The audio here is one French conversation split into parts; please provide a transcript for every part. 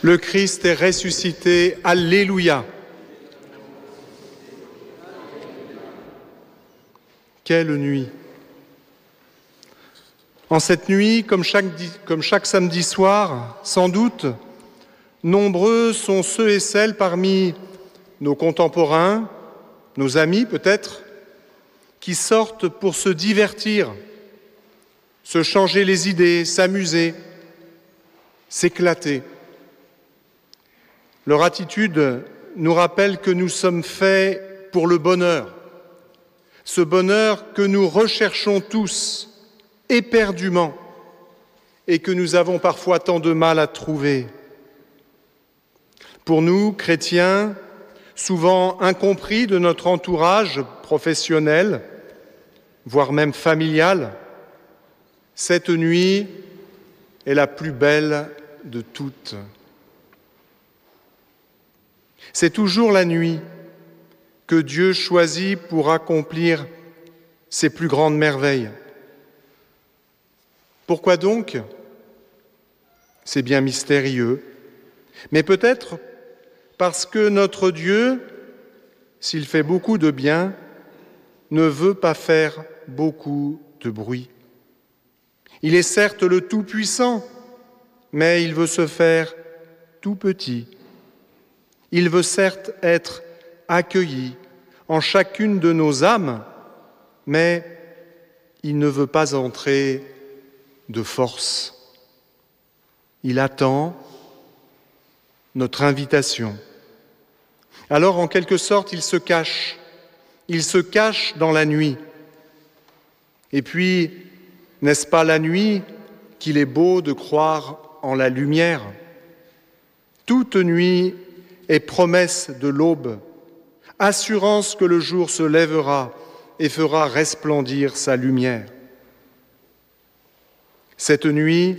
Le Christ est ressuscité, Alléluia. Quelle nuit! En cette nuit, comme chaque samedi soir, sans doute, nombreux sont ceux et celles parmi nos contemporains, nos amis peut-être, qui sortent pour se divertir, se changer les idées, s'amuser, s'éclater. Leur attitude nous rappelle que nous sommes faits pour le bonheur, ce bonheur que nous recherchons tous éperdument et que nous avons parfois tant de mal à trouver. Pour nous, chrétiens, souvent incompris de notre entourage professionnel, voire même familial, cette nuit est la plus belle de toutes. C'est toujours la nuit que Dieu choisit pour accomplir ses plus grandes merveilles. Pourquoi donc? C'est bien mystérieux, mais peut-être parce que notre Dieu, s'il fait beaucoup de bien, ne veut pas faire beaucoup de bruit. Il est certes le Tout-Puissant, mais il veut se faire tout petit. Il veut certes être accueilli en chacune de nos âmes, mais il ne veut pas entrer de force. Il attend notre invitation. Alors, en quelque sorte, il se cache dans la nuit. Et puis, n'est-ce pas la nuit qu'il est beau de croire en la lumière? Toute nuit est promesse de l'aube, assurance que le jour se lèvera et fera resplendir sa lumière. Cette nuit,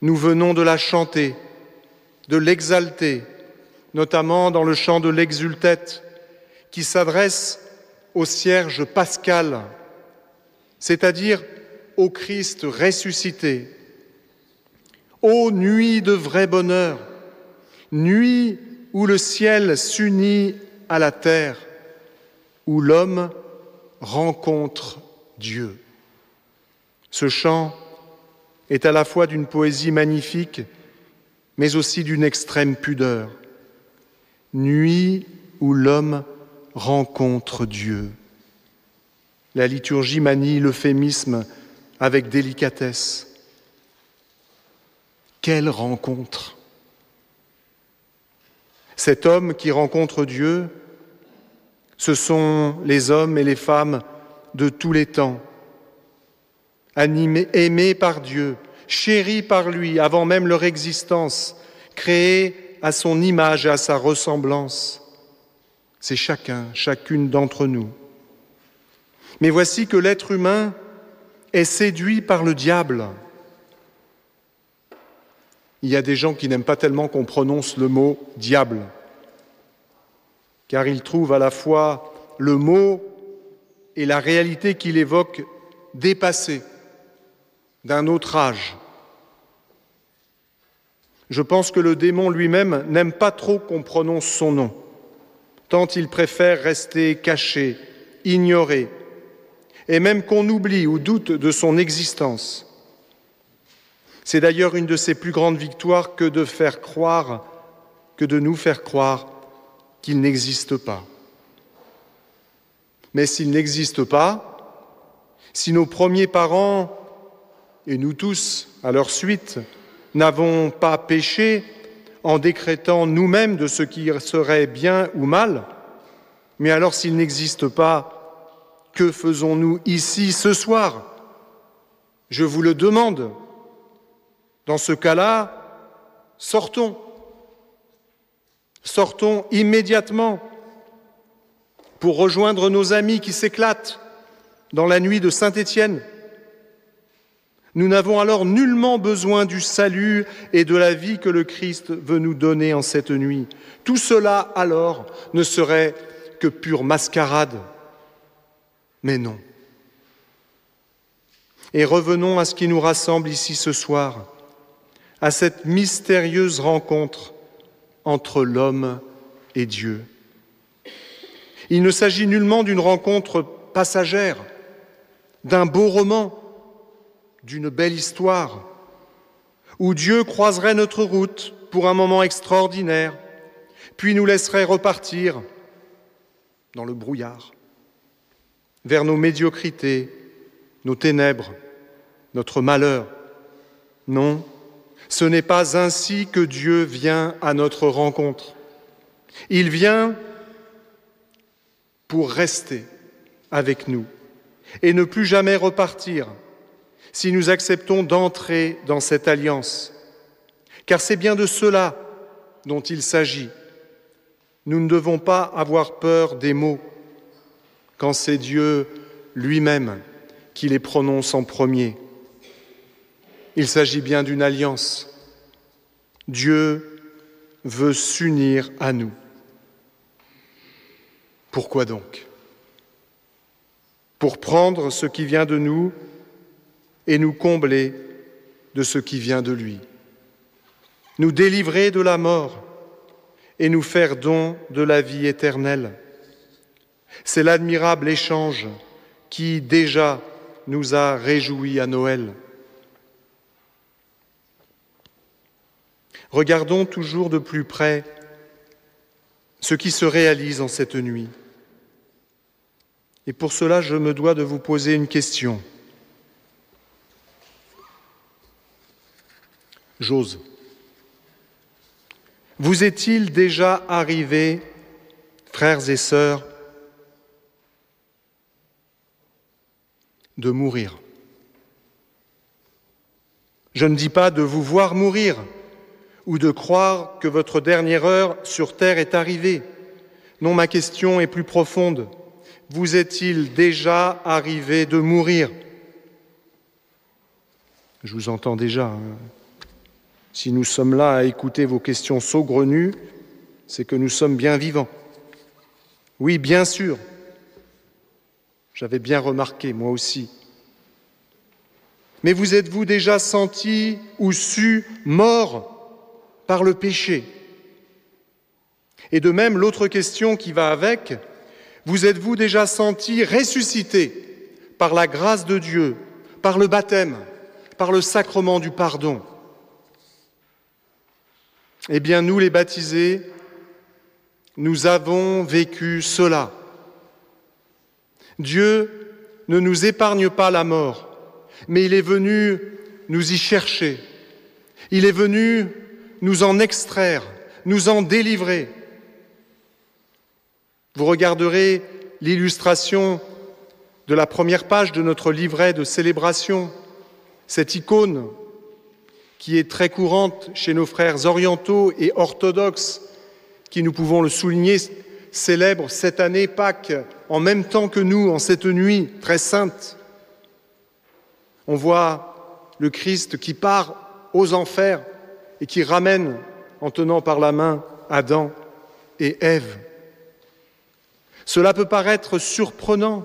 nous venons de la chanter, de l'exalter, notamment dans le chant de l'exultète qui s'adresse au cierge pascal, c'est-à-dire au Christ ressuscité. Ô nuit de vrai bonheur, nuit où le ciel s'unit à la terre, où l'homme rencontre Dieu. Ce chant est à la fois d'une poésie magnifique, mais aussi d'une extrême pudeur. Nuit où l'homme rencontre Dieu. La liturgie manie l'euphémisme avec délicatesse. Quelle rencontre! Cet homme qui rencontre Dieu, ce sont les hommes et les femmes de tous les temps, aimés par Dieu, chéris par lui avant même leur existence, créés à son image et à sa ressemblance. C'est chacune d'entre nous. Mais voici que l'être humain est séduit par le diable. Il y a des gens qui n'aiment pas tellement qu'on prononce le mot « diable », car ils trouvent à la fois le mot et la réalité qu'il évoque dépassés, d'un autre âge. Je pense que le démon lui-même n'aime pas trop qu'on prononce son nom, tant il préfère rester caché, ignoré, et même qu'on oublie ou doute de son existence. C'est d'ailleurs une de ses plus grandes victoires que de nous faire croire qu'il n'existe pas. Mais s'il n'existe pas, si nos premiers parents, et nous tous à leur suite, n'avons pas péché en décrétant nous-mêmes de ce qui serait bien ou mal, mais alors s'il n'existe pas, que faisons-nous ici ce soir? Je vous le demande. Dans ce cas-là, sortons immédiatement pour rejoindre nos amis qui s'éclatent dans la nuit de Saint-Étienne. Nous n'avons alors nullement besoin du salut et de la vie que le Christ veut nous donner en cette nuit. Tout cela, alors, ne serait que pure mascarade. Mais non. Et revenons à ce qui nous rassemble ici ce soir. à cette mystérieuse rencontre entre l'homme et Dieu. Il ne s'agit nullement d'une rencontre passagère, d'un beau roman, d'une belle histoire, où Dieu croiserait notre route pour un moment extraordinaire, puis nous laisserait repartir dans le brouillard, vers nos médiocrités, nos ténèbres, notre malheur. Non, ce n'est pas ainsi que Dieu vient à notre rencontre. Il vient pour rester avec nous et ne plus jamais repartir si nous acceptons d'entrer dans cette alliance. Car c'est bien de cela dont il s'agit. Nous ne devons pas avoir peur des mots quand c'est Dieu lui-même qui les prononce en premier. Il s'agit bien d'une alliance. Dieu veut s'unir à nous. Pourquoi donc? Pour prendre ce qui vient de nous et nous combler de ce qui vient de lui. Nous délivrer de la mort et nous faire don de la vie éternelle. C'est l'admirable échange qui déjà nous a réjouis à Noël. Regardons toujours de plus près ce qui se réalise en cette nuit. Et pour cela, je me dois de vous poser une question. J'ose. Vous est-il déjà arrivé, frères et sœurs, de mourir? Je ne dis pas de vous voir mourir ou de croire que votre dernière heure sur terre est arrivée. Non, ma question est plus profonde. Vous est-il déjà arrivé de mourir? Je vous entends déjà. Si nous sommes là à écouter vos questions saugrenues, c'est que nous sommes bien vivants. Oui, bien sûr. J'avais bien remarqué, moi aussi. Mais vous êtes-vous déjà senti ou su mort par le péché? Et de même, l'autre question qui va avec, vous êtes-vous déjà senti ressuscité par la grâce de Dieu, par le baptême, par le sacrement du pardon? Eh bien, nous les baptisés, nous avons vécu cela. Dieu ne nous épargne pas la mort, mais il est venu nous y chercher. Il est venu nous en extraire, nous en délivrer. Vous regarderez l'illustration de la première page de notre livret de célébration, cette icône qui est très courante chez nos frères orientaux et orthodoxes, qui, nous pouvons le souligner, célèbrent cette année Pâques en même temps que nous, en cette nuit très sainte. On voit le Christ qui part aux enfers et qui ramène, en tenant par la main, Adam et Ève. Cela peut paraître surprenant,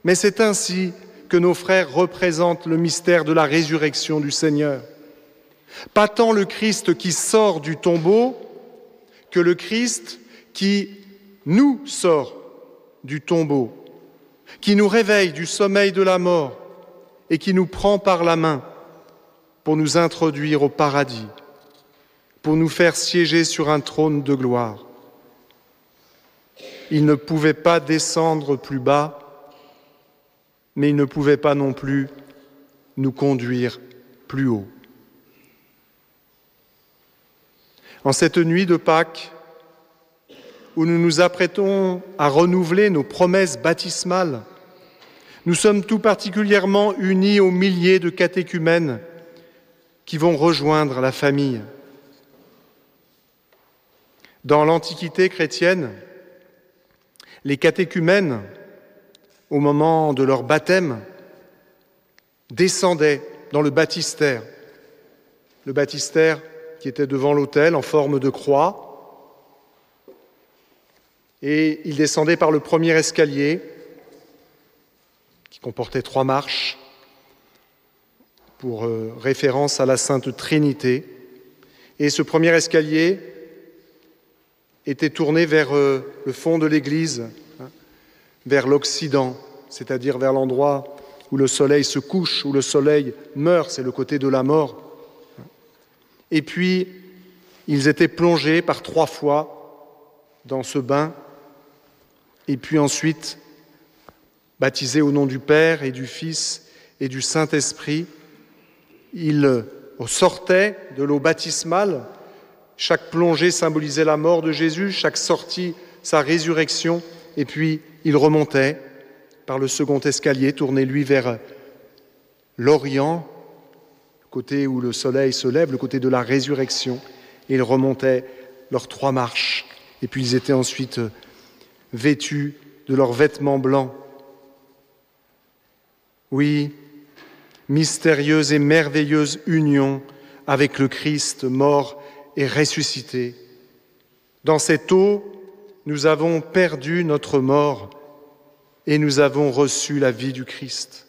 mais c'est ainsi que nos frères représentent le mystère de la résurrection du Seigneur. Pas tant le Christ qui sort du tombeau que le Christ qui nous sort du tombeau, qui nous réveille du sommeil de la mort et qui nous prend par la main pour nous introduire au paradis, pour nous faire siéger sur un trône de gloire. Il ne pouvait pas descendre plus bas, mais il ne pouvait pas non plus nous conduire plus haut. En cette nuit de Pâques, où nous nous apprêtons à renouveler nos promesses baptismales, nous sommes tout particulièrement unis aux milliers de catéchumènes qui vont rejoindre la famille. Dans l'Antiquité chrétienne, les catéchumènes, au moment de leur baptême, descendaient dans le baptistère. Le baptistère qui était devant l'autel en forme de croix. Et ils descendaient par le premier escalier, qui comportait 3 marches. pour référence à la Sainte Trinité. Et ce premier escalier était tourné vers le fond de l'église, vers l'Occident, c'est-à-dire vers l'endroit où le soleil se couche, où le soleil meurt, c'est le côté de la mort. Et puis, ils étaient plongés par 3 fois dans ce bain, et puis ensuite, baptisés au nom du Père et du Fils et du Saint-Esprit, ils sortaient de l'eau baptismale. Chaque plongée symbolisait la mort de Jésus, chaque sortie, sa résurrection, et puis ils remontaient par le second escalier, tourné lui vers l'Orient, le côté où le soleil se lève, le côté de la résurrection, et ils remontaient leurs 3 marches, et puis ils étaient ensuite vêtus de leurs vêtements blancs. Oui, mystérieuse et merveilleuse union avec le Christ mort et ressuscité. Dans cette eau, nous avons perdu notre mort et nous avons reçu la vie du Christ.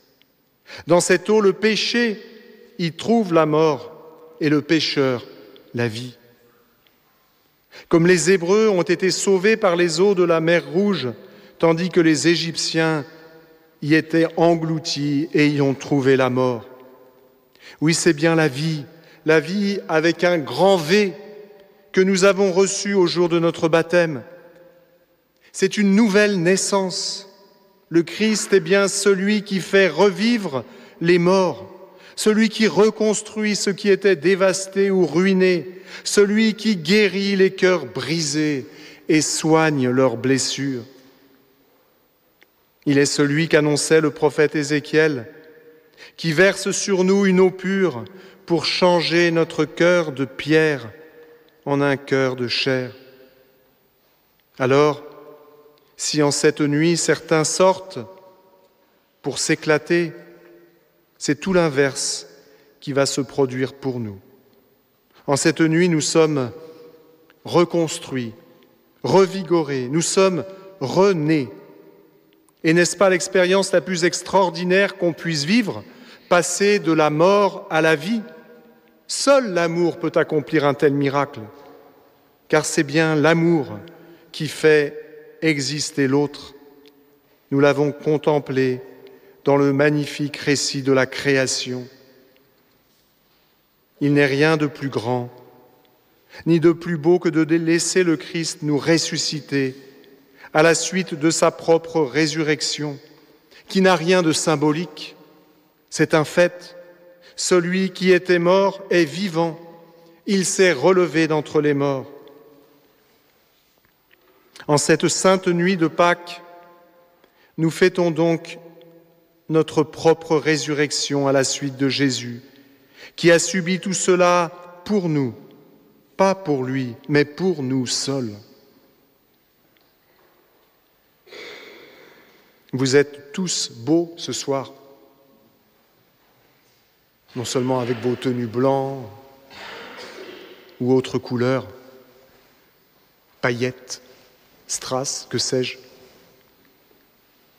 Dans cette eau, le péché y trouve la mort et le pécheur la vie. Comme les Hébreux ont été sauvés par les eaux de la mer Rouge, tandis que les Égyptiens y étaient engloutis et y ont trouvé la mort. Oui, c'est bien la vie avec un grand V que nous avons reçue au jour de notre baptême. C'est une nouvelle naissance. Le Christ est bien celui qui fait revivre les morts, celui qui reconstruit ce qui était dévasté ou ruiné, celui qui guérit les cœurs brisés et soigne leurs blessures. Il est celui qu'annonçait le prophète Ézéchiel, qui verse sur nous une eau pure pour changer notre cœur de pierre en un cœur de chair. Alors, si en cette nuit certains sortent pour s'éclater, c'est tout l'inverse qui va se produire pour nous. En cette nuit, nous sommes reconstruits, revigorés, nous sommes renés. Et n'est-ce pas l'expérience la plus extraordinaire qu'on puisse vivre, passer de la mort à la vie? Seul l'amour peut accomplir un tel miracle, car c'est bien l'amour qui fait exister l'autre. Nous l'avons contemplé dans le magnifique récit de la création. Il n'est rien de plus grand, ni de plus beau que de laisser le Christ nous ressusciter à la suite de sa propre résurrection, qui n'a rien de symbolique. C'est un fait. Celui qui était mort est vivant. Il s'est relevé d'entre les morts. En cette sainte nuit de Pâques, nous fêtons donc notre propre résurrection à la suite de Jésus, qui a subi tout cela pour nous, pas pour lui, mais pour nous seuls. Vous êtes tous beaux ce soir, non seulement avec vos tenues blancs ou autres couleurs, paillettes, strass, que sais-je,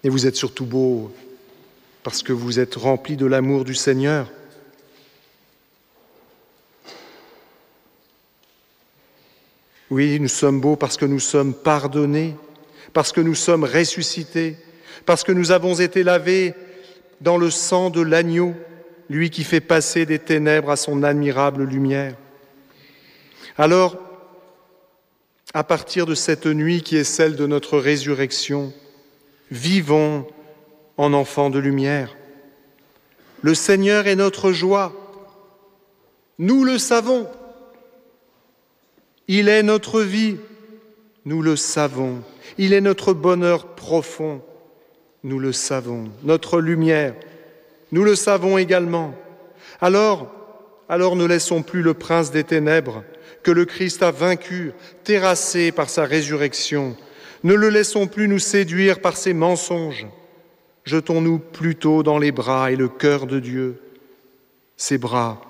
et vous êtes surtout beaux parce que vous êtes remplis de l'amour du Seigneur. Oui, nous sommes beaux parce que nous sommes pardonnés, parce que nous sommes ressuscités, parce que nous avons été lavés dans le sang de l'agneau, lui qui fait passer des ténèbres à son admirable lumière. Alors, à partir de cette nuit qui est celle de notre résurrection, vivons en enfants de lumière. Le Seigneur est notre joie. Nous le savons. Il est notre vie. Nous le savons. Il est notre bonheur profond. Nous le savons. Notre lumière. Nous le savons également. Alors ne laissons plus le prince des ténèbres que le Christ a vaincu, terrassé par sa résurrection. Ne le laissons plus nous séduire par ses mensonges. Jetons-nous plutôt dans les bras et le cœur de Dieu, ses bras,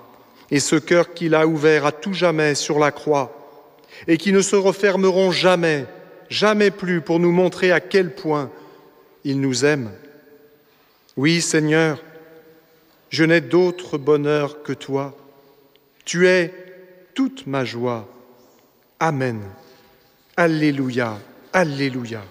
et ce cœur qu'il a ouvert à tout jamais sur la croix, et qui ne se refermeront jamais, jamais plus, pour nous montrer à quel point il nous aime. Oui, Seigneur, Je n'ai d'autre bonheur que toi. Tu es toute ma joie. Amen. Alléluia. Alléluia.